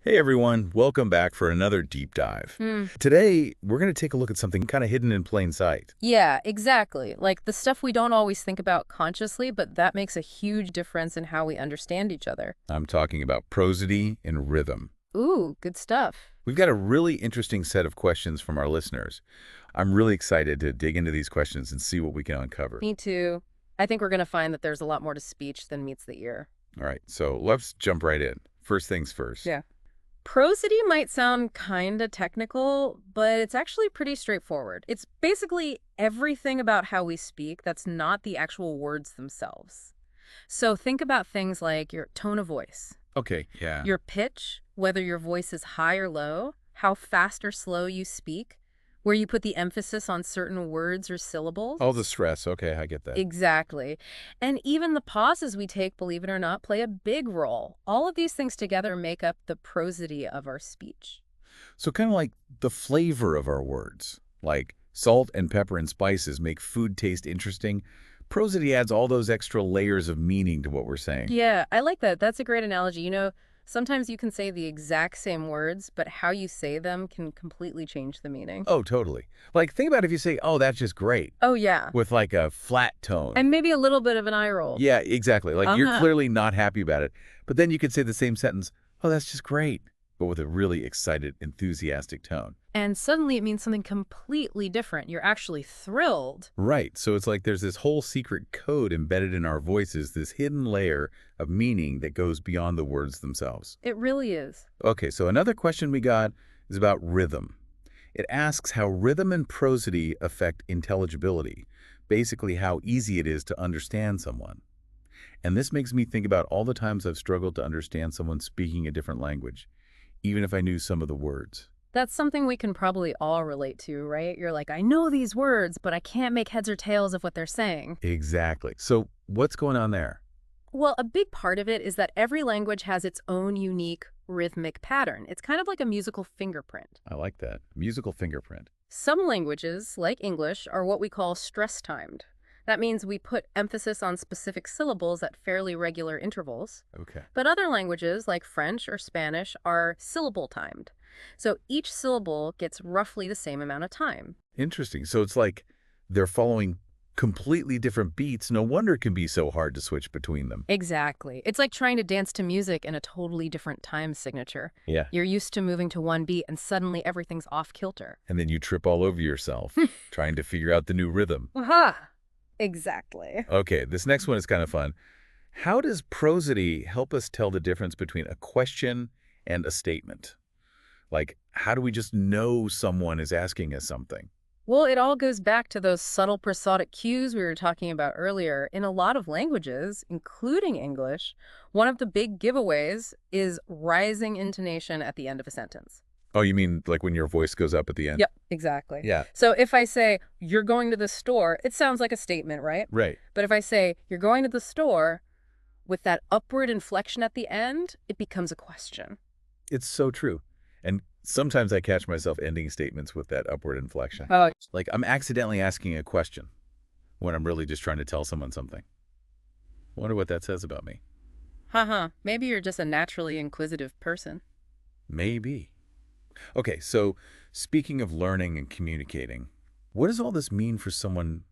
Hey everyone, welcome back for another deep dive. Hmm. Today, we're going to take a look at something kind of hidden in plain sight. Yeah, exactly. Like the stuff we don't always think about consciously, but that makes a huge difference in how we understand each other. I'm talking about prosody and rhythm. Ooh, good stuff. We've got a really interesting set of questions from our listeners. I'm really excited to dig into these questions and see what we can uncover. Me too. I think we're going to find that there's a lot more to speech than meets the ear. All right, so let's jump right in. First things first. Yeah. Prosody might sound kind of technical, but it's actually pretty straightforward. It's basically everything about how we speak that's not the actual words themselves. So think about things like your tone of voice, Okay, yeah. your pitch, whether your voice is high or low, how fast or slow you speak, where you put the emphasis on certain words or syllables. All the stress, okay, I get that. Exactly. And even the pauses we take, believe it or not, play a big role. All of these things together make up the prosody of our speech. So kind of like the flavor of our words, like salt and pepper and spices make food taste interesting. Prosody adds all those extra layers of meaning to what we're saying. Yeah, I like that. That's a great analogy. Sometimes you can say the exact same words, but how you say them can completely change the meaning. Oh, totally. Like, think about if you say, oh, that's just great, Oh, yeah. with like a flat tone. And maybe a little bit of an eye roll. Yeah, exactly. Like, you're Uh-huh. clearly not happy about it. But then you could say the same sentence, oh, that's just great, but with a really excited, enthusiastic tone. And suddenly it means something completely different. You're actually thrilled. Right. So it's like there's this whole secret code embedded in our voices, this hidden layer of meaning that goes beyond the words themselves. It really is. Okay, so another question we got is about rhythm. It asks how rhythm and prosody affect intelligibility, basically how easy it is to understand someone. And this makes me think about all the times I've struggled to understand someone speaking a different language, even if I knew some of the words. That's something we can probably all relate to, right? You're like, I know these words, but I can't make heads or tails of what they're saying. Exactly. So what's going on there? Well, a big part of it is that every language has its own unique rhythmic pattern. It's kind of like a musical fingerprint. I like that. Musical fingerprint. Some languages, like English, are what we call stress-timed. That means we put emphasis on specific syllables at fairly regular intervals. Okay. But other languages, like French or Spanish, are syllable-timed. So each syllable gets roughly the same amount of time. Interesting. So it's like they're following completely different beats. No wonder it can be so hard to switch between them. Exactly. It's like trying to dance to music in a totally different time signature. Yeah. You're used to moving to one beat and suddenly everything's off kilter. And then you trip all over yourself trying to figure out the new rhythm. Aha! Exactly. Okay, this next one is kind of fun. How does prosody help us tell the difference between a question and a statement? Like, how do we just know someone is asking us something? Well, it all goes back to those subtle prosodic cues we were talking about earlier. In a lot of languages, including English, one of the big giveaways is rising intonation at the end of a sentence. Oh, you mean like when your voice goes up at the end? Yep, exactly. Yeah, So if I say, you're going to the store, it sounds like a statement, right? right. But if I say, you're going to the store, with that upward inflection at the end, it becomes a question. It's so true. And sometimes I catch myself ending statements with that upward inflection. Oh, Like I'm accidentally asking a question when I'm really just trying to tell someone something. Wonder what that says about me. haha. Maybe you're just a naturally inquisitive person. Maybe. Okay, so speaking of learning and communicating, what does all this mean for someone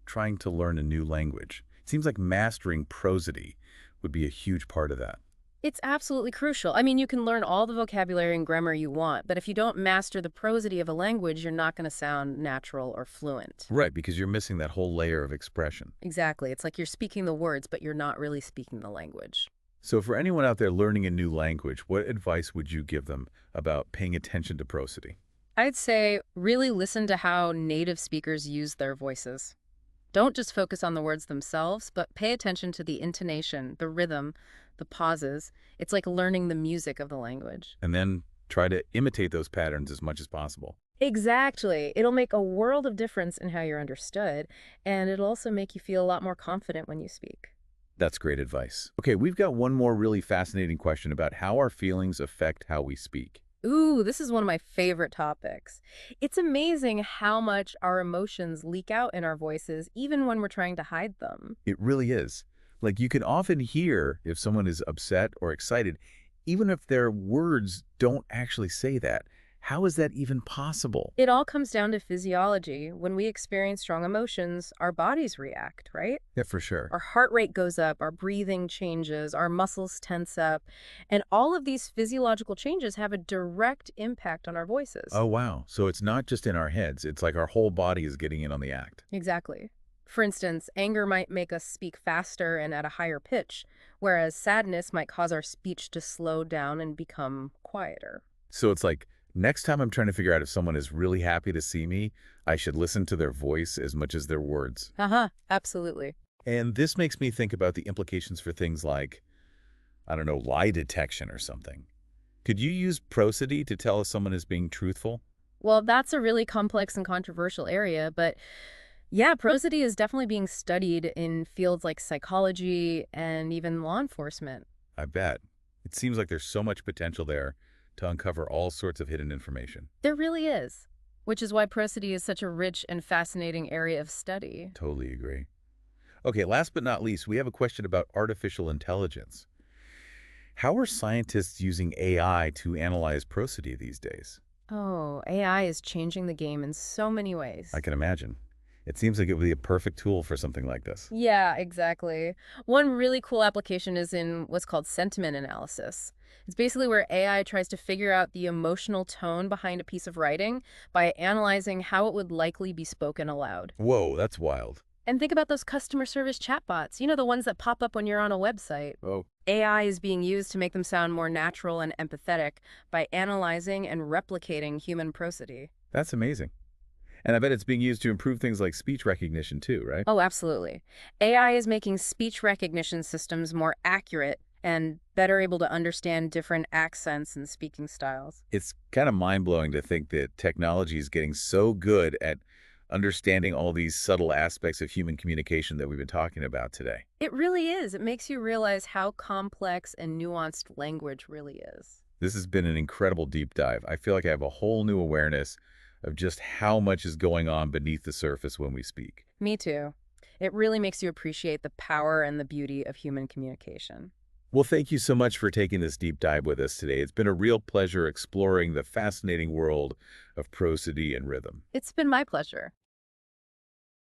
trying to learn a new language? It seems like mastering prosody would be a huge part of that. It's absolutely crucial. I mean, you can learn all the vocabulary and grammar you want, but if you don't master the prosody of a language, you're not going to sound natural or fluent. Right, because you're missing that whole layer of expression. Exactly. It's like you're speaking the words, but you're not really speaking the language. So for anyone out there learning a new language, what advice would you give them about paying attention to prosody? I'd say really listen to how native speakers use their voices. Don't just focus on the words themselves, but pay attention to the intonation, the rhythm, the pauses. It's like learning the music of the language. And then try to imitate those patterns as much as possible. Exactly. It'll make a world of difference in how you're understood, and it'll also make you feel a lot more confident when you speak. That's great advice. Okay, we've got one more really fascinating question about how our feelings affect how we speak. Ooh, this is one of my favorite topics. It's amazing how much our emotions leak out in our voices, even when we're trying to hide them. It really is. Like you can often hear if someone is upset or excited, even if their words don't actually say that. How is that even possible? It all comes down to physiology. When we experience strong emotions, our bodies react, right? Yeah, for sure. Our heart rate goes up, our breathing changes, our muscles tense up, and all of these physiological changes have a direct impact on our voices. Oh, wow. So it's not just in our heads. It's like our whole body is getting in on the act. Exactly. For instance, anger might make us speak faster and at a higher pitch, whereas sadness might cause our speech to slow down and become quieter. So it's like next time I'm trying to figure out if someone is really happy to see me, I should listen to their voice as much as their words. Haha, absolutely. And this makes me think about the implications for things like, I don't know, lie detection or something. Could you use prosody to tell if someone is being truthful? Well, that's a really complex and controversial area, but yeah, prosody is definitely being studied in fields like psychology and even law enforcement. I bet. It seems like there's so much potential there to uncover all sorts of hidden information. There really is, which is why prosody is such a rich and fascinating area of study. Totally agree. Okay, last but not least, we have a question about artificial intelligence. How are scientists using AI to analyze prosody these days? Oh, AI is changing the game in so many ways. I can imagine. It seems like it would be a perfect tool for something like this. Yeah, exactly. One really cool application is in what's called sentiment analysis. It's basically where AI tries to figure out the emotional tone behind a piece of writing by analyzing how it would likely be spoken aloud. Whoa, that's wild. And think about those customer service chatbots, the ones that pop up when you're on a website. Oh, AI is being used to make them sound more natural and empathetic by analyzing and replicating human prosody. that's amazing. And I bet it's being used to improve things like speech recognition too, right? Oh, absolutely. AI is making speech recognition systems more accurate and better able to understand different accents and speaking styles. It's kind of mind-blowing to think that technology is getting so good at understanding all these subtle aspects of human communication that we've been talking about today. It really is. It makes you realize how complex and nuanced language really is. This has been an incredible deep dive. I feel like I have a whole new awareness of just how much is going on beneath the surface when we speak. Me too. It really makes you appreciate the power and the beauty of human communication. Well, thank you so much for taking this deep dive with us today. It's been a real pleasure exploring the fascinating world of prosody and rhythm. It's been my pleasure.